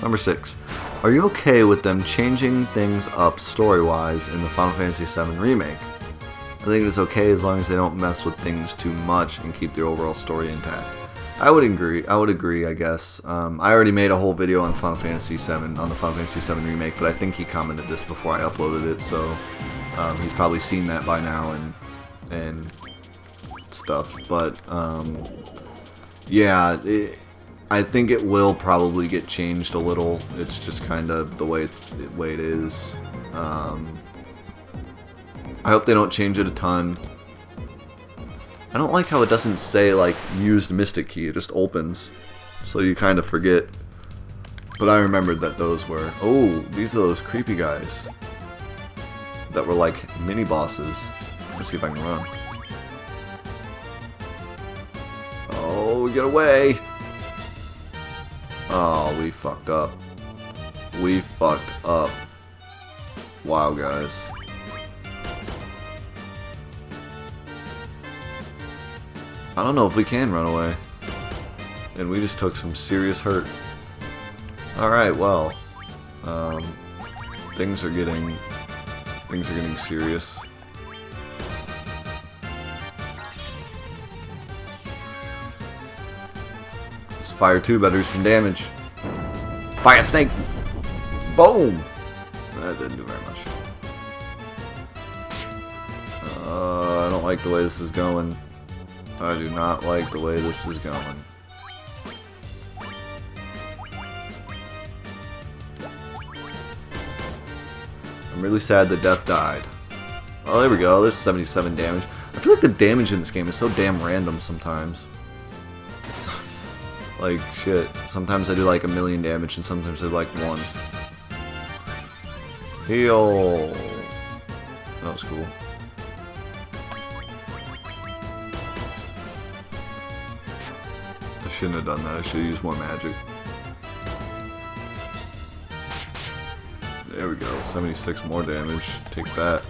Number 6. Are you okay with them changing things up story-wise in the Final Fantasy VII Remake? I think it's okay as long as they don't mess with things too much and keep the overall story intact. I would agree, I guess. I already made a whole video on Final Fantasy VII, on the Final Fantasy VII Remake, but I think he commented this before I uploaded it, so he's probably seen that by now and stuff. But, yeah, I think it will probably get changed a little. It's just kind of the way it is. I hope they don't change it a ton. I don't like how it doesn't say like used Mystic Key. It just opens, so you kind of forget. But I remembered that those were. Oh, these are those creepy guys that were like mini bosses. Let's see if I can run. Oh, get away! Oh, we fucked up. We fucked up. Wow, guys. I don't know if we can run away. And we just took some serious hurt. Alright, well. Things are getting serious. Fire 2 better do some damage. Fire Snake! Boom! That didn't do very much. I don't like the way this is going. I do not like the way this is going. I'm really sad that Death died. Oh, there we go. This is 77 damage. I feel like the damage in this game is so damn random sometimes. Like, shit. Sometimes I do like 1,000,000 damage, and sometimes I do like 1. Heal! That was cool. I shouldn't have done that. I should have used more magic. There we go. 76 more damage. Take that.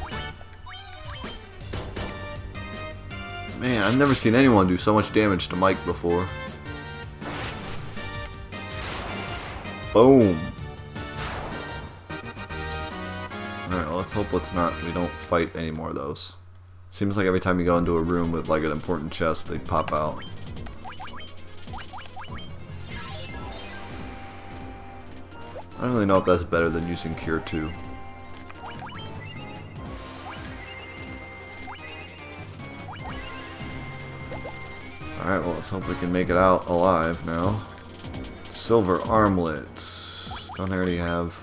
Man, I've never seen anyone do so much damage to Mike before. Boom. Alright, well, let's hope we don't fight any more of those. Seems like every time you go into a room with like an important chest, they pop out. I don't really know if that's better than using Cure 2. Alright, well, let's hope we can make it out alive now. Silver armlets. Don't I already have?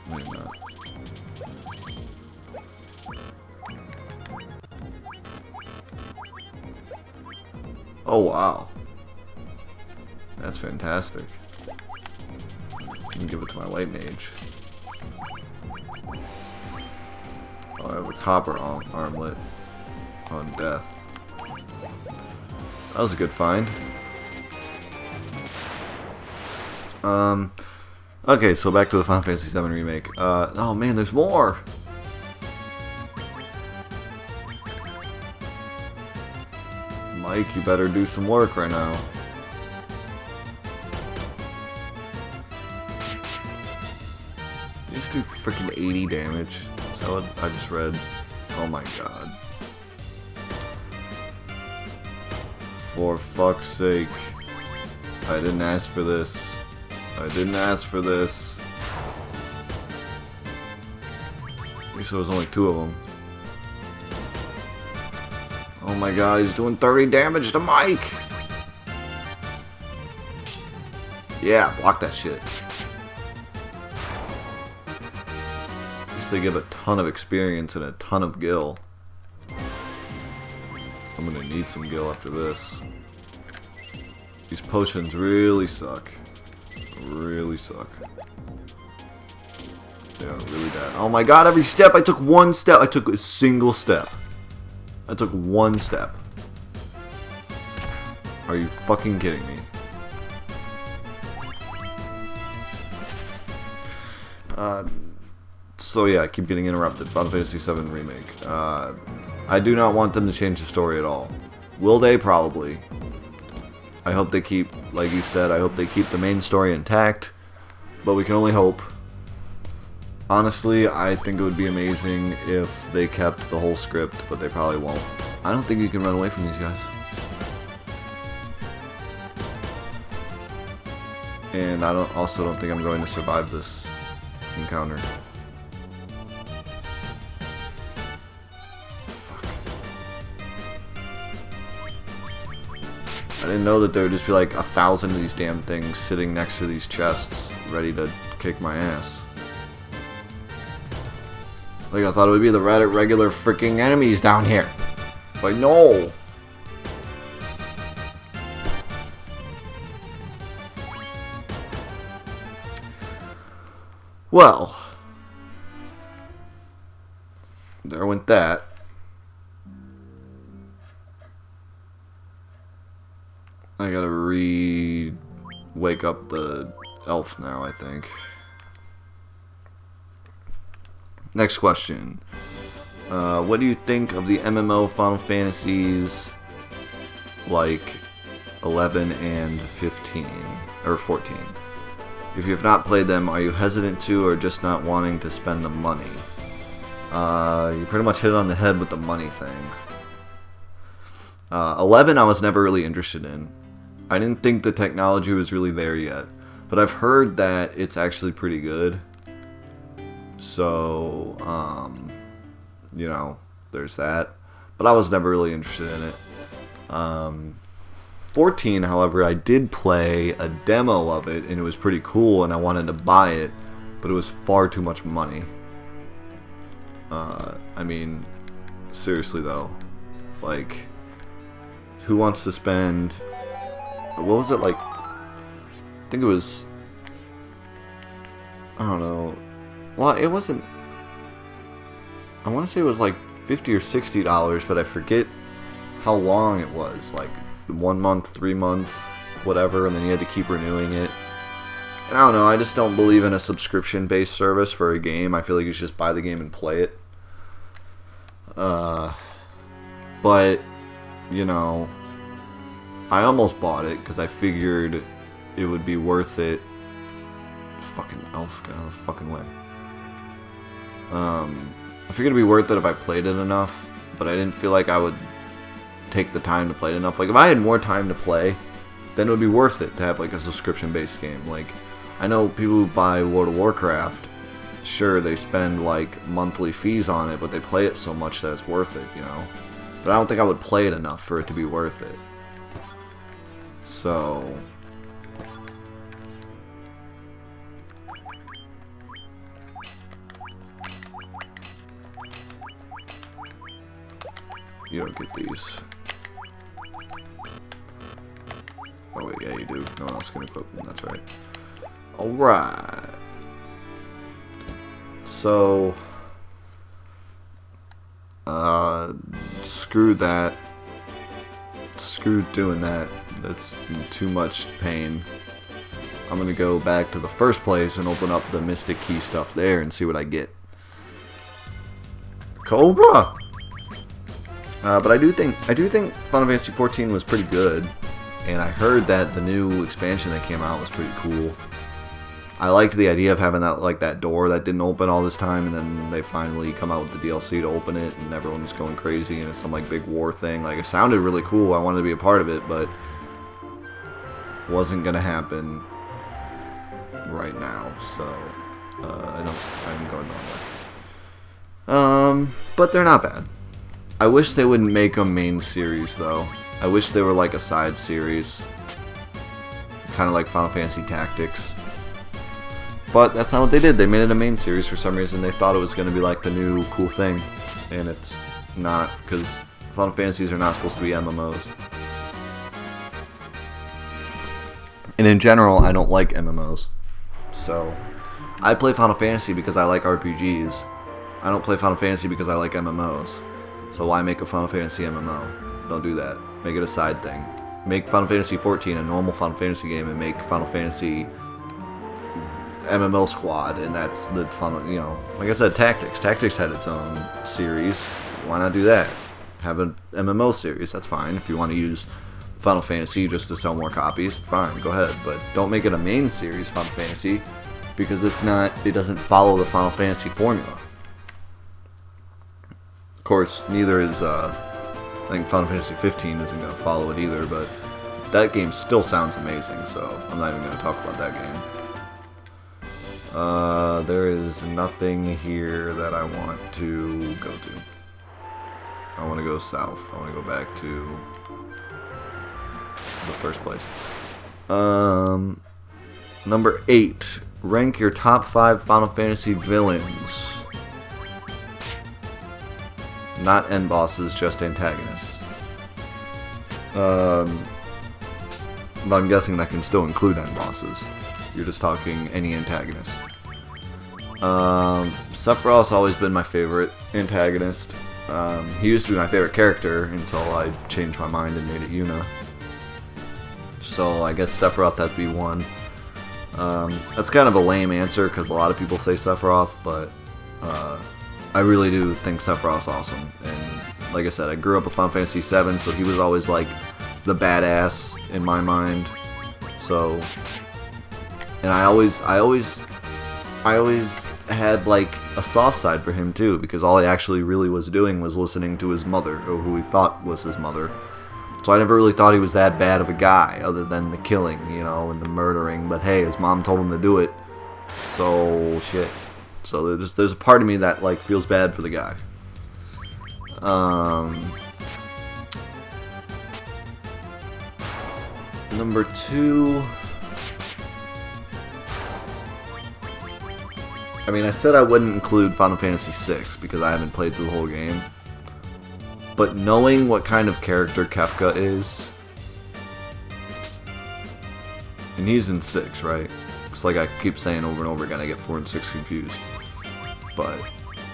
Maybe not. Oh wow. That's fantastic. I can give it to my white mage. Oh, I have a copper armlet on death. That was a good find. Okay, so back to the Final Fantasy VII Remake. Oh man, there's more! Mike, you better do some work right now. These do freaking 80 damage. Is that what I just read? Oh my god. For fuck's sake. I didn't ask for this. I didn't ask for this. At least there was only 2 of them. Oh my god, he's doing 30 damage to Mike! Yeah, block that shit. At least they give a ton of experience and a ton of gil. I'm gonna need some gil after this. These potions really suck. Really suck. Yeah, really bad. Oh my god, every step, I took one step. I took a single step. I took one step. Are you fucking kidding me? So yeah, I keep getting interrupted. Final Fantasy VII Remake. I do not want them to change the story at all. Will they? Probably. I hope they keep, like you said, I hope they keep the main story intact. But we can only hope. Honestly, I think it would be amazing if they kept the whole script, but they probably won't. I don't think you can run away from these guys. And I also don't think I'm going to survive this encounter. Fuck. I didn't know that there would just be like 1,000 of these damn things sitting next to these chests, ready to kick my ass. Like, I thought it would be the regular freaking enemies down here. But no! Well, there went that. I gotta wake up the elf now, I think. Next question. What do you think of the MMO Final Fantasies like 11 and 15 or 14? If you have not played them, are you hesitant to or just not wanting to spend the money? You pretty much hit it on the head with the money thing. 11 I was never really interested in. I didn't think the technology was really there yet. But I've heard that it's actually pretty good. So, you know, there's that. But I was never really interested in it. 14, however, I did play a demo of it, and it was pretty cool, and I wanted to buy it, but it was far too much money. I mean, seriously though, like, who wants to spend, what was it, like, I think it was, I don't know, well, it wasn't, I want to say it was like $50 or $60, but I forget how long it was, like, 1 month, 3 months, whatever, and then you had to keep renewing it. And I don't know, I just don't believe in a subscription-based service for a game. I feel like you should just buy the game and play it. But, you know, I almost bought it because I figured it would be worth it. Fucking elf, get out of the fucking way. I figured it'd be worth it if I played it enough, but I didn't feel like I would take the time to play it enough. Like, if I had more time to play, then it would be worth it to have like a subscription-based game. Like, I know people who buy World of Warcraft, sure, they spend like monthly fees on it, but they play it so much that it's worth it, you know? But I don't think I would play it enough for it to be worth it. So, you don't get these. Oh wait, yeah you do. No one else can equip them, that's right. Alright. So, screw that. Screw doing that. That's too much pain. I'm gonna go back to the first place and open up the Mystic Key stuff there and see what I get. Cobra! But I do think Final Fantasy XIV was pretty good, and I heard that the new expansion that came out was pretty cool. I liked the idea of having that, like, that door that didn't open all this time, and then they finally come out with the DLC to open it, and everyone was going crazy, and it's some like big war thing. Like, it sounded really cool. I wanted to be a part of it, but wasn't gonna happen right now. So I'm going on that. But they're not bad. I wish they wouldn't make a main series, though. I wish they were like a side series. Kind of like Final Fantasy Tactics. But that's not what they did. They made it a main series for some reason. They thought it was going to be like the new cool thing. And it's not, because Final Fantasies are not supposed to be MMOs. And in general, I don't like MMOs. So, I play Final Fantasy because I like RPGs. I don't play Final Fantasy because I like MMOs. So why make a Final Fantasy MMO? Don't do that. Make it a side thing. Make Final Fantasy 14 a normal Final Fantasy game, and make Final Fantasy MMO Squad, and that's the fun. You know, like I said, Tactics. Tactics had its own series. Why not do that? Have an MMO series. That's fine. If you want to use Final Fantasy just to sell more copies, fine, go ahead. But don't make it a main series Final Fantasy, because it's not. It doesn't follow the Final Fantasy formula. Of course, neither is. I think Final Fantasy 15 isn't going to follow it either, but that game still sounds amazing, so I'm not even going to talk about that game. There is nothing here that I want to go to. I want to go south. I want to go back to the first place. Number 8. Rank your top 5 Final Fantasy villains. Not end bosses, just antagonists. But I'm guessing that can still include end bosses. You're just talking any antagonist. Sephiroth's always been my favorite antagonist. He used to be my favorite character until I changed my mind and made it Yuna. So I guess Sephiroth has to be one. That's kind of a lame answer because a lot of people say Sephiroth, but I really do think Sephiroth's awesome. And like I said, I grew up with Final Fantasy VII, so he was always like the badass in my mind. So, and I always had like a soft side for him too, because all he actually really was doing was listening to his mother, or who he thought was his mother. So I never really thought he was that bad of a guy, other than the killing, you know, and the murdering. But hey, his mom told him to do it, so shit. So there's a part of me that like feels bad for the guy. Number 2. I mean, I said I wouldn't include Final Fantasy VI because I haven't played through the whole game. But knowing what kind of character Kefka is, and he's in 6, right? It's like I keep saying over and over again, I get 4 and 6 confused. But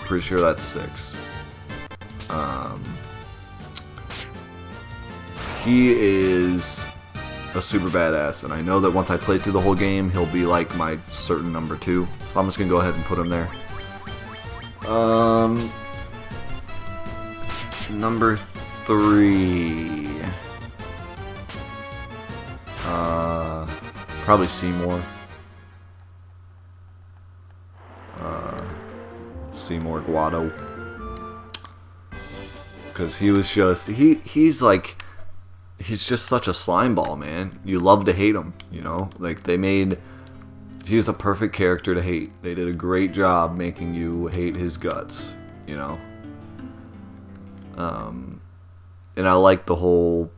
pretty sure that's 6. He is a super badass, and I know that once I play through the whole game, he'll be like my certain number 2. So I'm just gonna go ahead and put him there. Number 3. Probably Seymour. Seymour Guado. Because he was just... He's like... He's just such a slime ball, man. You love to hate him, you know? Like, they made... He's a perfect character to hate. They did a great job making you hate his guts, you know? And I like the whole...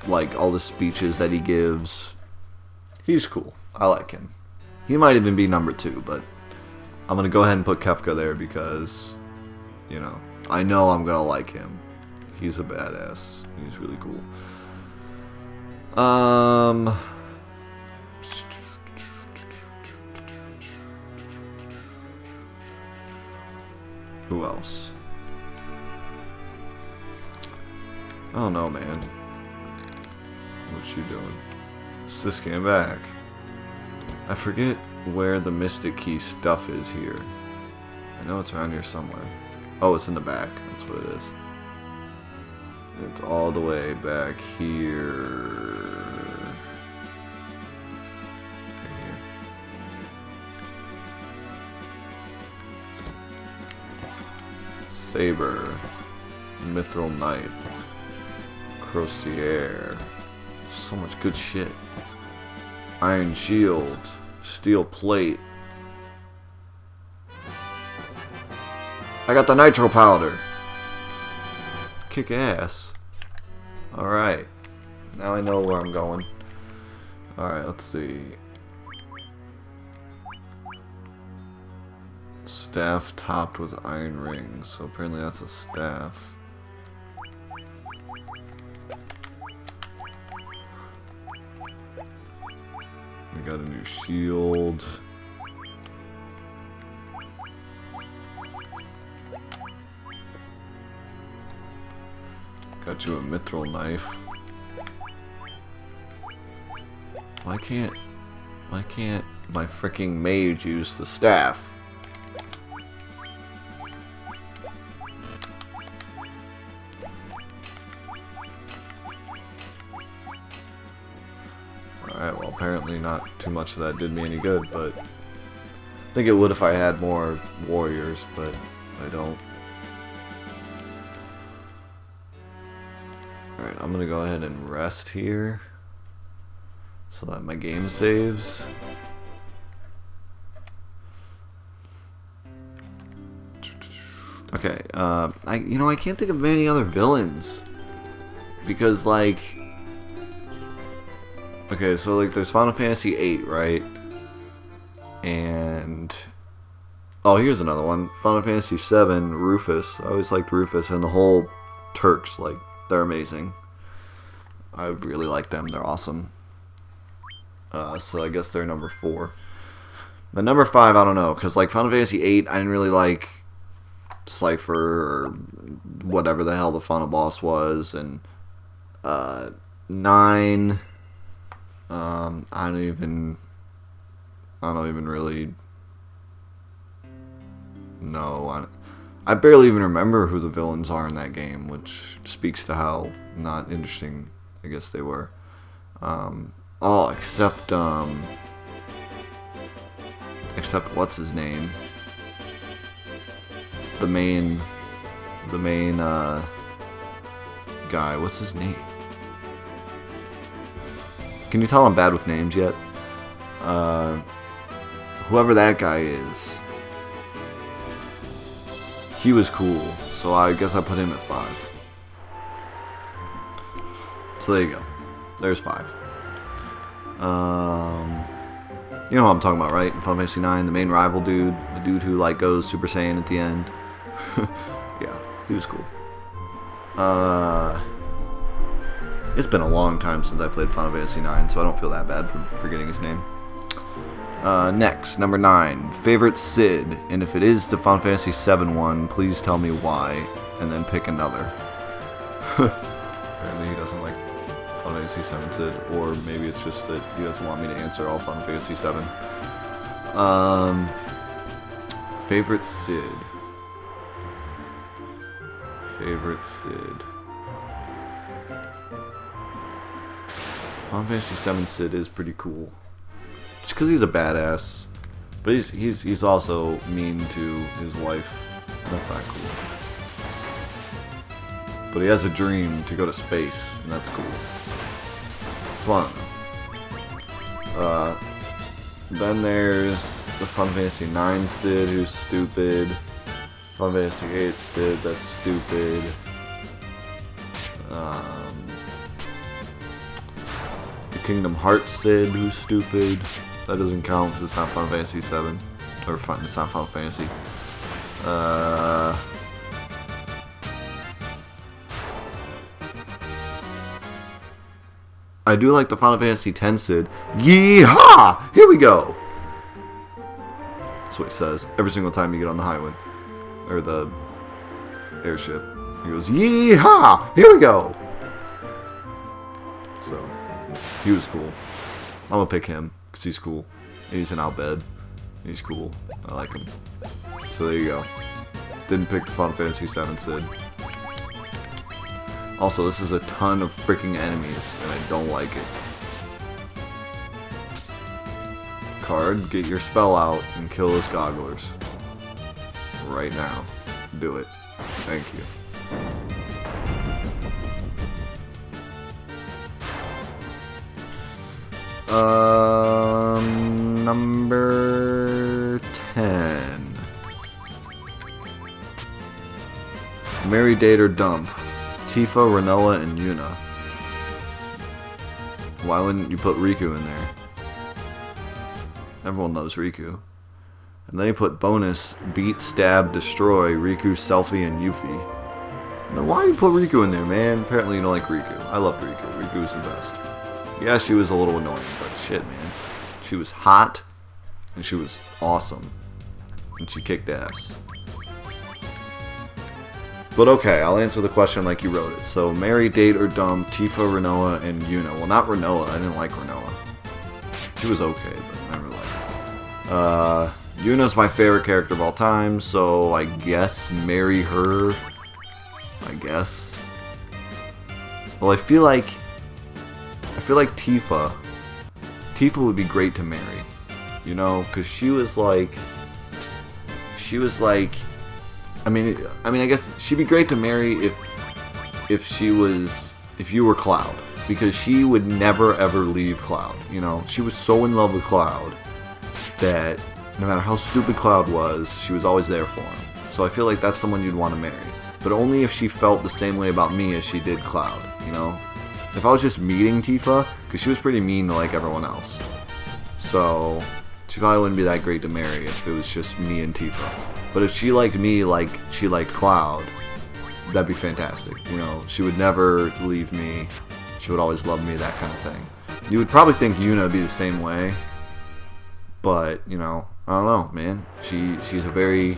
Like, all the speeches that he gives. He's cool. I like him. He might even be number 2, but... I'm gonna go ahead and put Kefka there because... You know, I know I'm gonna like him. He's a badass. He's really cool. Who else? I don't know, man. What you doing? Siski, I'm back. I forget where the Mystic Key stuff is here. I know it's around here somewhere. Oh, it's in the back. That's what it is. It's all the way back here. Right here. Saber. Mithril Knife. Crosier. So much good shit. Iron Shield. Steel Plate. I got the Nitro Powder. Kick ass. Alright. Now I know where I'm going. Alright, let's see. Staff topped with iron rings. So apparently that's a staff. I got a new shield. Got you a mithril knife. Why can't my freaking mage use the staff? Alright, well apparently not too much of that did me any good, but I think it would if I had more warriors, but I don't. Alright, I'm gonna go ahead and rest here so that my game saves. Okay, I can't think of any other villains because like, okay, so like there's Final Fantasy VIII, right? And oh, here's another one, Final Fantasy VII, Rufus. I always liked Rufus, and the whole Turks, like they're amazing. I really like them. They're awesome. So I guess they're number 4. The number 5, I don't know, because like Final Fantasy VIII, I didn't really like Cypher or whatever the hell the final boss was, and 9, I don't even really know. I barely even remember who the villains are in that game, which speaks to how not interesting I guess they were. Oh, except what's his name? The main guy. What's his name? Can you tell I'm bad with names yet? Whoever that guy is, he was cool. So I guess I put him at 5. So there you go. There's 5. You know what I'm talking about, right? In Final Fantasy 9, the main rival dude, the dude who like goes Super Saiyan at the end. Yeah, he was cool. It's been a long time since I played Final Fantasy 9, so I don't feel that bad for forgetting his name. Next, number 9, favorite Cid, and if it is the Final Fantasy 7 one, please tell me why, and then pick another. Apparently he doesn't like Final Fantasy 7 Cid, or maybe it's just that he doesn't want me to answer all Final Fantasy 7. Favorite Cid. Favorite Cid. Final Fantasy 7 Cid is pretty cool. Just because he's a badass. But he's also mean to his wife. That's not cool. But he has a dream to go to space, and that's cool. So I don't know. Then there's the Final Fantasy 9 Cid, who's stupid. Final Fantasy 8 Cid, that's stupid. The Kingdom Hearts Cid, who's stupid. That doesn't count because it's not Final Fantasy 7. Or it's not Final Fantasy. I do like the Final Fantasy X Cid. Yeehaw! Here we go! That's what he says every single time you get on the highway. Or the airship. He goes, yeehaw! Here we go! So, he was cool. I'm gonna pick him, because he's cool. He's an Albed. He's cool. I like him. So there you go. Didn't pick the Final Fantasy 7 Cid. Also, this is a ton of freaking enemies, and I don't like it. Card, get your spell out and kill those gogglers. Right now. Do it. Thank you. Number 10. Marry, date, or dump. Tifa, Renoa, and Yuna. Why wouldn't you put Riku in there? Everyone loves Riku. And then you put bonus, beat, stab, destroy, Riku, Selphie, and Yuffie. Now why you put Riku in there, man? Apparently you don't like Riku. I love Riku. Riku is the best. Yeah, she was a little annoying, but shit, man. She was hot, and she was awesome. And she kicked ass. But okay, I'll answer the question like you wrote it. So, marry, date, or dump Tifa, Rinoa, and Yuna. Well, not Rinoa. I didn't like Rinoa. She was okay, but I never liked her. Yuna's my favorite character of all time, so I guess marry her. I guess. Well, I feel like Tifa would be great to marry. You know, because she was like, I mean, I guess she'd be great to marry if you were Cloud, because she would never ever leave Cloud. You know, she was so in love with Cloud that no matter how stupid Cloud was, she was always there for him. So I feel like that's someone you'd want to marry, but only if she felt the same way about me as she did Cloud. You know, if I was just meeting Tifa, because she was pretty mean to like everyone else, so she probably wouldn't be that great to marry if it was just me and Tifa. But if she liked me like she liked Cloud, that'd be fantastic. You know, she would never leave me. She would always love me, that kind of thing. You would probably think Yuna would be the same way. But, you know, I don't know, man. She's a very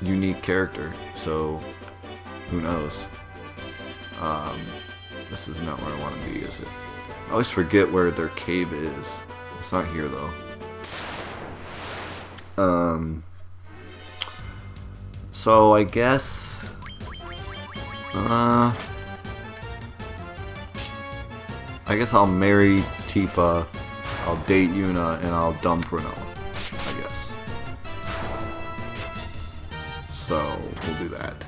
unique character. So, who knows? This is not where I want to be, is it? I always forget where their cave is. It's not here, though. So I guess, I'll marry Tifa, I'll date Yuna, and I'll dump Rinoa, I guess. So, we'll do that.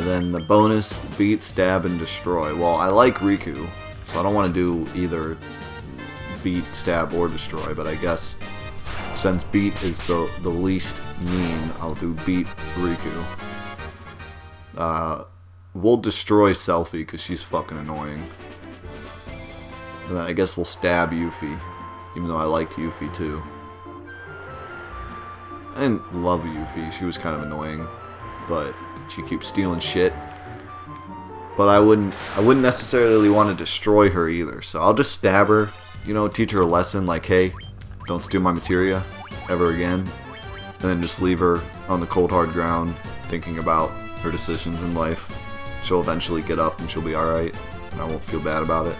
Then the bonus, beat, stab, and destroy. Well, I like Riku, so I don't want to do either beat, stab, or destroy, but I guess since beat is the least mean, I'll do beat Riku. We'll destroy Selphie because she's fucking annoying. And then I guess we'll stab Yuffie, even though I liked Yuffie too. I didn't love Yuffie, she was kind of annoying, but she keeps stealing shit. But I wouldn't necessarily want to destroy her either, so I'll just stab her, you know, teach her a lesson like, hey, don't steal my materia ever again, and then just leave her on the cold hard ground thinking about her decisions in life. She'll eventually get up and she'll be alright, and I won't feel bad about it.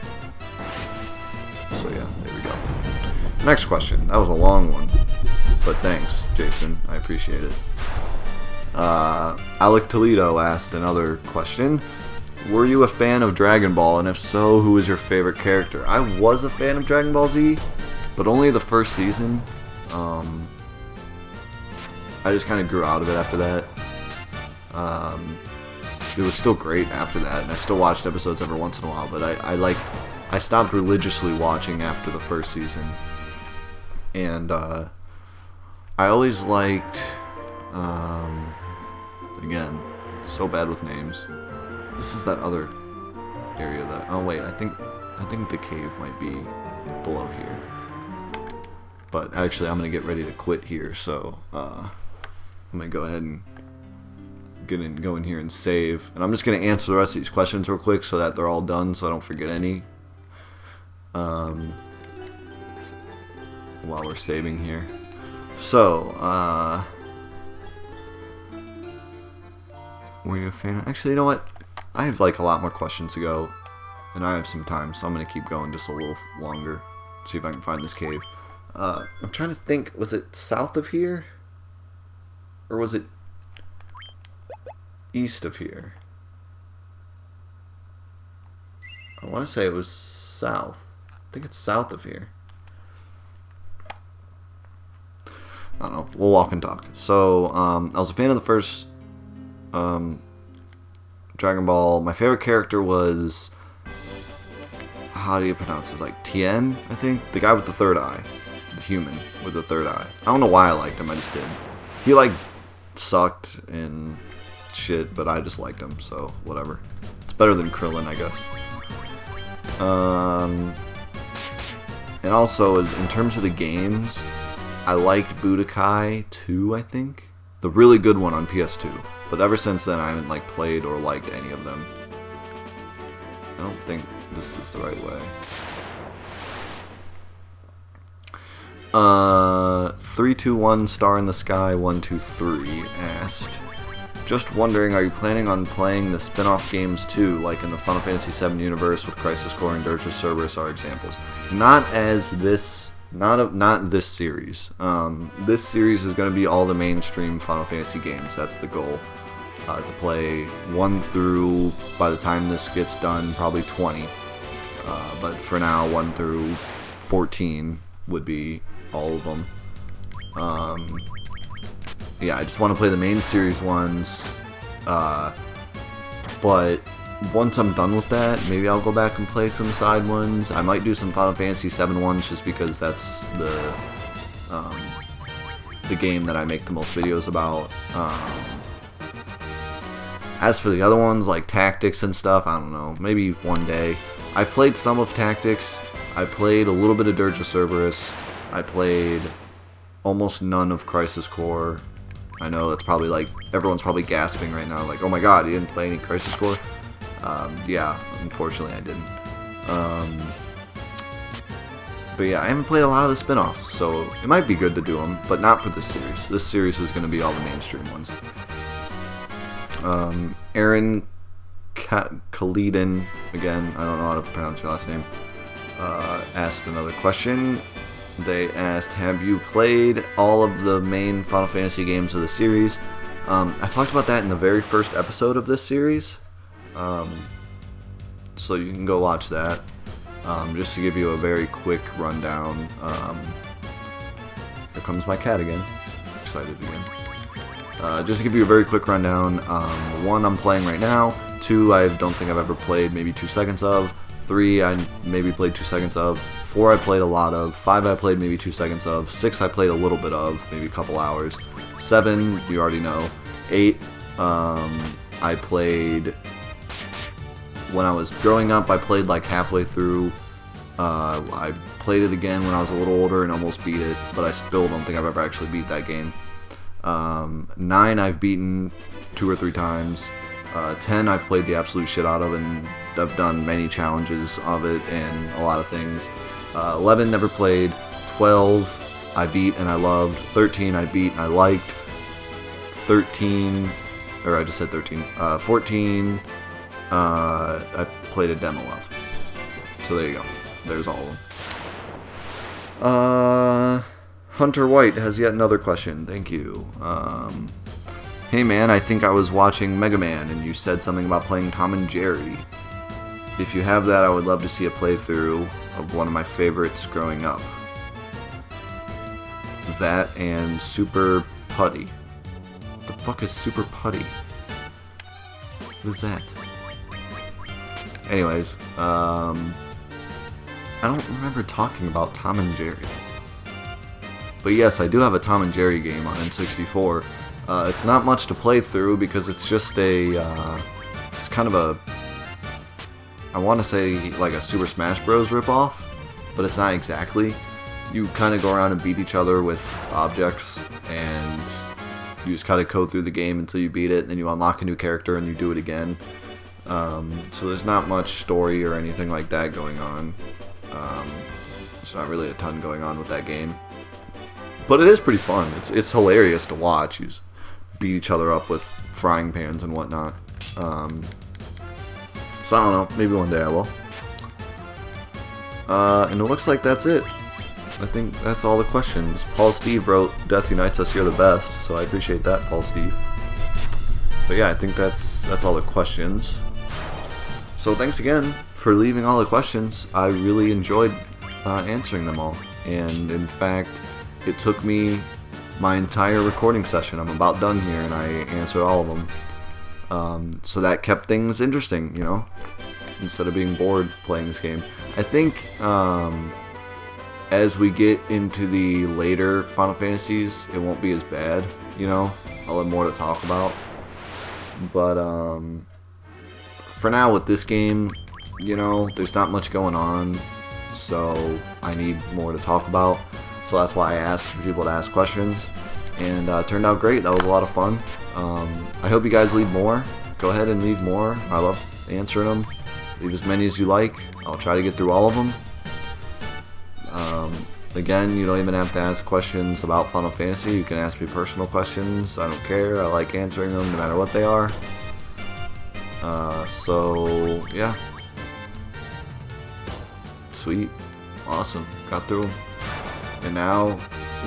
So yeah, there we go. Next question. That was a long one, but thanks, Jason. I appreciate it. Alec Toledo asked another question. Were you a fan of Dragon Ball, and if so, who was your favorite character? I was a fan of Dragon Ball Z, but only the first season. I just kind of grew out of it after that. It was still great after that, and I still watched episodes every once in a while, but I stopped religiously watching after the first season. And I always liked, again, so bad with names. This is that other area that, oh wait, I think the cave might be below here. But actually, I'm going to get ready to quit here, so I'm going to go ahead and go in here and save. And I'm just going to answer the rest of these questions real quick so that they're all done, so I don't forget any. While we're saving here. So, were you a fan of... Actually, you know what? I have like a lot more questions to go, and I have some time, so I'm going to keep going just a little longer. See if I can find this cave. I'm trying to think, was it south of here? Or was it east of here? I want to say it was south. I think it's south of here. I don't know. We'll walk and talk. So, I was a fan of the first Dragon Ball. My favorite character was... How do you pronounce it? Like Tien, I think? The guy with the third eye. The human with the third eye. I don't know why I liked him, I just did. He, like, sucked and shit, but I just liked him, so whatever. It's better than Krillin, I guess. And also, in terms of the games, I liked Budokai 2, I think. The really good one on PS2. But ever since then, I haven't, like, played or liked any of them. I don't think this is the right way. 321 Star in the Sky 123 asked, just wondering, are you planning on playing the spin-off games too, like in the Final Fantasy VII universe with Crisis Core and Dirge of Cerberus are examples? Not this series. This series is going to be all the mainstream Final Fantasy games. That's the goal. To play 1 through, by the time this gets done, probably 20. But for now, 1 through 14 would be all of them. Yeah, I just want to play the main series ones. But once I'm done with that, maybe I'll go back and play some side ones. I might do some Final Fantasy VII ones just because that's the game that I make the most videos about. As for the other ones, like Tactics and stuff, I don't know. Maybe one day. I've played some of Tactics. I played a little bit of Dirge of Cerberus. I played almost none of Crisis Core. I know that's probably like, everyone's probably gasping right now, like, oh my god, you didn't play any Crisis Core? Yeah, unfortunately I didn't. But yeah, I haven't played a lot of the spin-offs, so it might be good to do them, but not for this series. This series is going to be all the mainstream ones. Aaron Khalidin, again, I don't know how to pronounce your last name, asked another question. They asked, have you played all of the main Final Fantasy games of the series? I talked about that in the very first episode of this series, so you can go watch that. Just to give you a very quick rundown. Here comes my cat again. Excited again. Just to give you a very quick rundown. 1 I'm playing right now. 2 I don't think I've ever played maybe 2 seconds of. 3 I maybe played 2 seconds of. 4 I played a lot of. 5 I played maybe 2 seconds of. 6 I played a little bit of, maybe a couple hours. 7 you already know. 8 I played when I was growing up. I played like halfway through. I played it again when I was a little older and almost beat it, but I still don't think I've ever actually beat that game. 9 I've beaten 2 or 3 times. 10 I've played the absolute shit out of, and I've done many challenges of it and a lot of things. 11 never played. 12 I beat and I loved. 13 I beat and I liked. 13, or I just said 13. 14 I played a demo of. So there you go. There's all of them. Hunter White has yet another question. Thank you. Hey man, I think I was watching Mega Man and you said something about playing Tom and Jerry. If you have that, I would love to see a playthrough of one of my favorites growing up. That and Super Putty. What the fuck is Super Putty? What is that? Anyways, I don't remember talking about Tom and Jerry. But yes, I do have a Tom and Jerry game on N64. It's not much to play through because it's just a, it's kind of a, I want to say like a Super Smash Bros. Ripoff, but it's not exactly. You kind of go around and beat each other with objects, and you just kind of code through the game until you beat it, and then you unlock a new character and you do it again. So there's not much story or anything like that going on. There's not really a ton going on with that game. But it is pretty fun. It's hilarious to watch. You just beat each other up with frying pans and whatnot. So I don't know. Maybe one day I will. And it looks like that's it. I think that's all the questions. Paul Steve wrote, "Death unites us, you're the best." So I appreciate that, Paul Steve. But yeah, I think that's all the questions. So thanks again for leaving all the questions. I really enjoyed answering them all. And in fact, it took me my entire recording session. I'm about done here, and I answered all of them. So that kept things interesting, you know, instead of being bored playing this game. I think as we get into the later Final Fantasies, it won't be as bad, you know. I'll have more to talk about. But for now with this game, you know, there's not much going on, so I need more to talk about. So that's why I asked for people to ask questions, and it turned out great. That was a lot of fun. I hope you guys leave more. Go ahead and leave more. I love answering them. Leave as many as you like. I'll try to get through all of them. Again, you don't even have to ask questions about Final Fantasy. You can ask me personal questions. I don't care. I like answering them no matter what they are. So, yeah. Sweet. Awesome. Got through them. And now,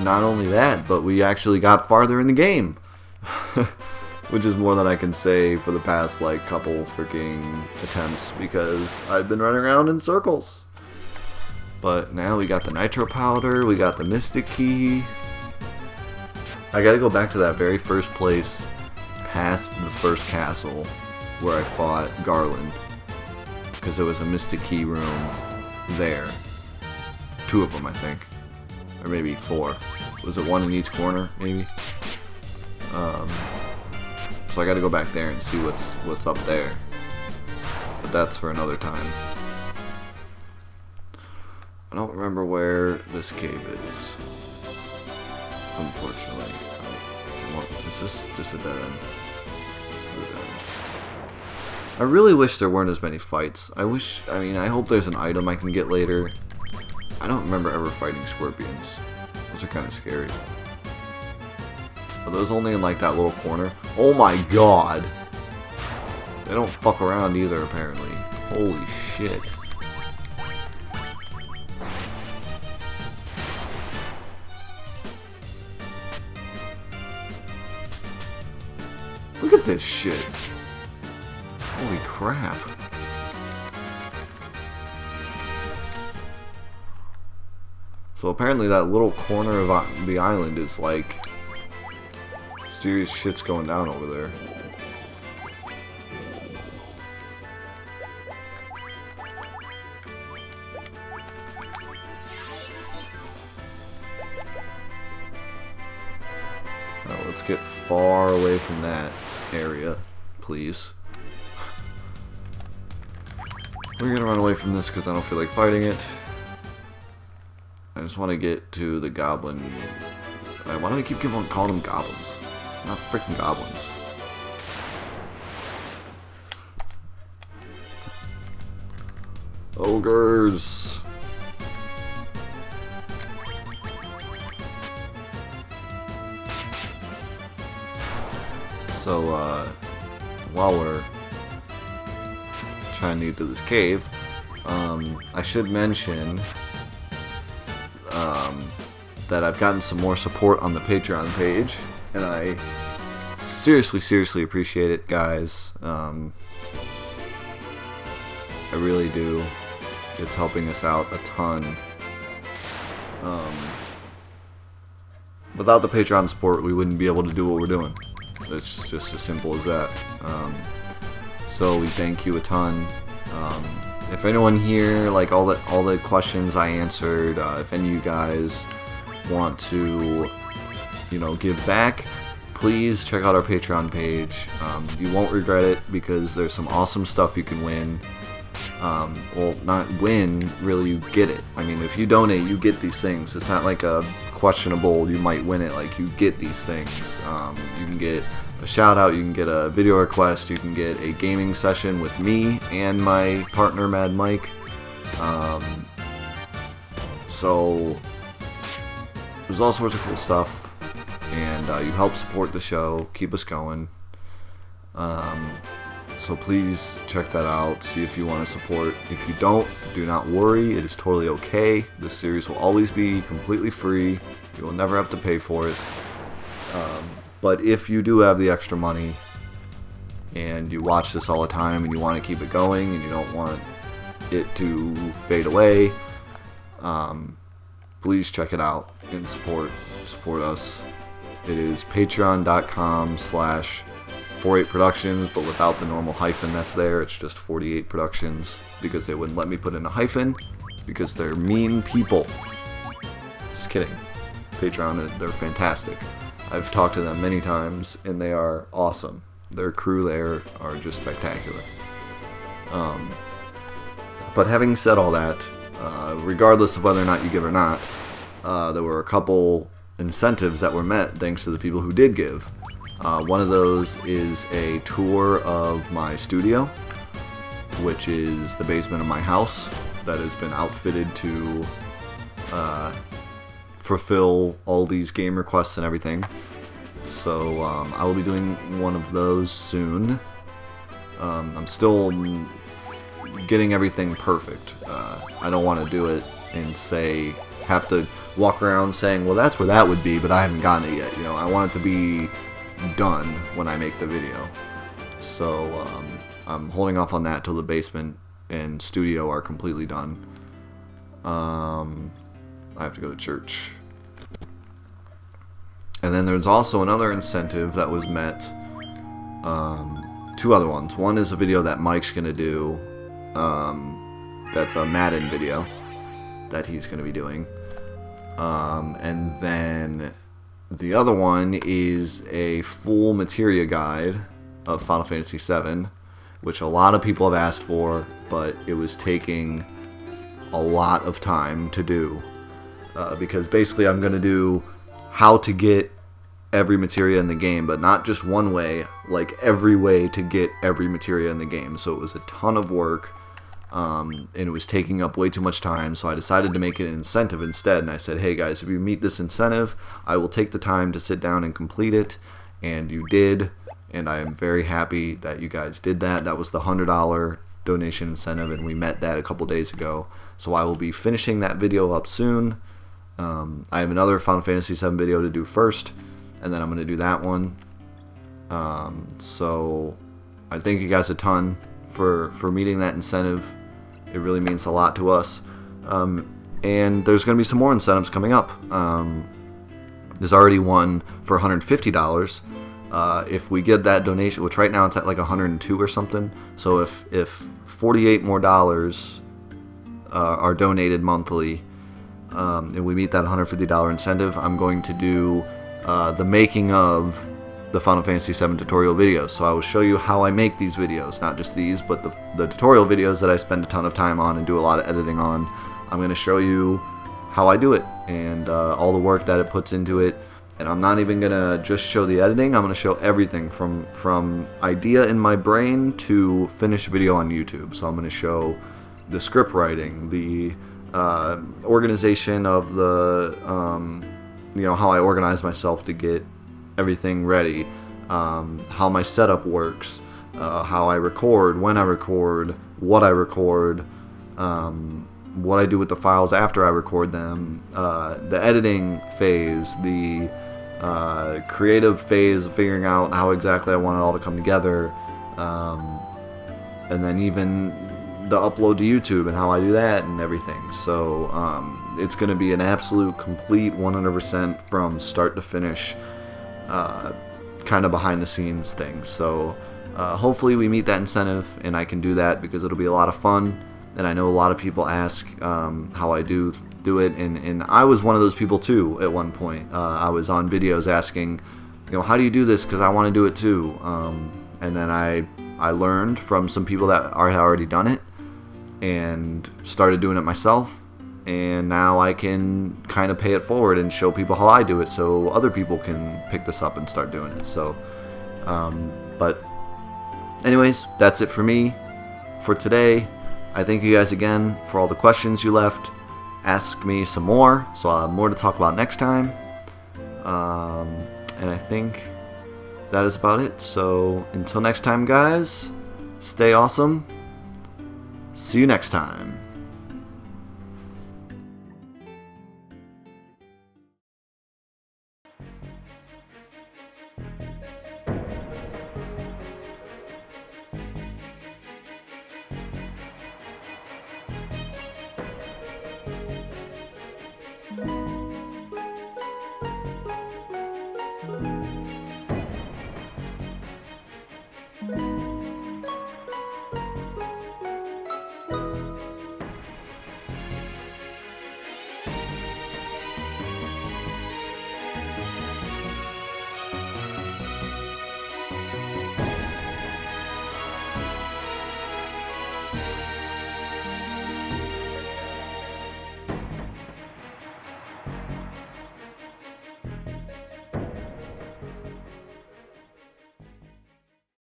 not only that, but we actually got farther in the game. Which is more than I can say for the past, like, couple freaking attempts, because I've been running around in circles. But now we got the Nitro Powder, we got the Mystic Key. I gotta go back to that very first place, past the first castle, where I fought Garland. Because there was a Mystic Key room there. 2 of them, I think. Or maybe 4. Was it 1 in each corner, maybe? So I gotta go back there and see what's up there. But that's for another time. I don't remember where this cave is. Unfortunately. Is this just a dead end? This is a dead end. I really wish there weren't as many fights. I hope there's an item I can get later. I don't remember ever fighting scorpions. Those are kind of scary. Are those only in like that little corner? Oh my god! They don't fuck around either, apparently. Holy shit. Look at this shit. Holy crap. So apparently that little corner of the island is like serious shit's going down over there. Now let's get far away from that area, please. We're gonna run away from this because I don't feel like fighting it. I just want to get to the goblin. Why do we keep calling them goblins? Not freaking goblins. Ogres. So, while we're trying to get to this cave, I should mention that I've gotten some more support on the Patreon page, and I seriously appreciate it, guys. I really do. It's helping us out a ton. Without the Patreon support, we wouldn't be able to do what we're doing. It's just as simple as that. So we thank you a ton. If anyone here, like all the questions I answered, if any of you guys want to, give back, please check out our Patreon page. You won't regret it because there's some awesome stuff you can win. Well, not win, really, you get it. I mean, if you donate, you get these things. It's not like a questionable, you might win it. Like, you get these things. You can get a shout out, you can get a video request, you can get a gaming session with me and my partner Mad Mike. So there's all sorts of cool stuff, and you help support the show, keep us going. So please check that out, see if you want to support. If you don't, do not worry, it is totally okay. This series will always be completely free. You will never have to pay for it. But if you do have the extra money and you watch this all the time and you want to keep it going and you don't want it to fade away, please check it out and support us. It is patreon.com/48 Productions, but without the normal hyphen that's there. It's just 48 Productions because they wouldn't let me put in a hyphen because they're mean people. Just kidding. Patreon, they're fantastic. I've talked to them many times, and they are awesome. Their crew there are just spectacular. But having said all that, regardless of whether or not you give or not, there were a couple incentives that were met thanks to the people who did give. One of those is a tour of my studio, which is the basement of my house that has been outfitted to fulfill all these game requests and everything. So I will be doing one of those soon. I'm still getting everything perfect. I don't want to do it and have to walk around saying, well, that's where that would be, but I haven't gotten it yet. You know, I want it to be done when I make the video. So I'm holding off on that till the basement and studio are completely done. I have to go to church. And then there's also another incentive that was met. Two other ones. One is a video that Mike's going to do. That's a Madden video that he's going to be doing. And then the other one is a full materia guide of Final Fantasy VII, which a lot of people have asked for, but it was taking a lot of time to do. Because basically I'm going to do how to get every materia in the game, but not just one way, like every way to get every materia in the game. So it was a ton of work, and it was taking up way too much time, so I decided to make it an incentive instead, and I said, hey guys, if you meet this incentive, I will take the time to sit down and complete it, and you did, and I am very happy that you guys did that. That was the $100 donation incentive, and we met that a couple days ago, so I will be finishing that video up soon. I have another Final Fantasy VII video to do first, and then I'm going to do that one. So I thank you guys a ton for meeting that incentive. It really means a lot to us. And there's going to be some more incentives coming up. There's already one for $150. If we get that donation, which right now it's at like 102 or something. So if 48 more dollars are donated monthly, and we meet that $150 incentive, I'm going to do the making of the Final Fantasy VII tutorial videos. So I will show you how I make these videos, not just these, but the tutorial videos that I spend a ton of time on and do a lot of editing on. I'm going to show you how I do it and all the work that it puts into it. And I'm not even going to just show the editing, I'm going to show everything from idea in my brain to finished video on YouTube. So I'm going to show the script writing, the organization of the, how I organize myself to get everything ready, how my setup works, how I record, when I record, what I record, what I do with the files after I record them, the editing phase, the creative phase of figuring out how exactly I want it all to come together, and then even the upload to YouTube and how I do that and everything. So it's going to be an absolute complete 100% from start to finish kind of behind the scenes thing. So hopefully we meet that incentive and I can do that because it'll be a lot of fun. And I know a lot of people ask how I do it, and I was one of those people too at one point. I was on videos asking, how do you do this, because I want to do it too. And then I learned from some people that had already done it and started doing it myself, and now I can kind of pay it forward and show people how I do it so other people can pick this up and start doing it. So but anyways, that's it for me for today. I thank you guys again for all the questions you left. Ask me some more, so I'll have more to talk about next time. And I think that is about it. So until next time, guys, stay awesome. See you next time.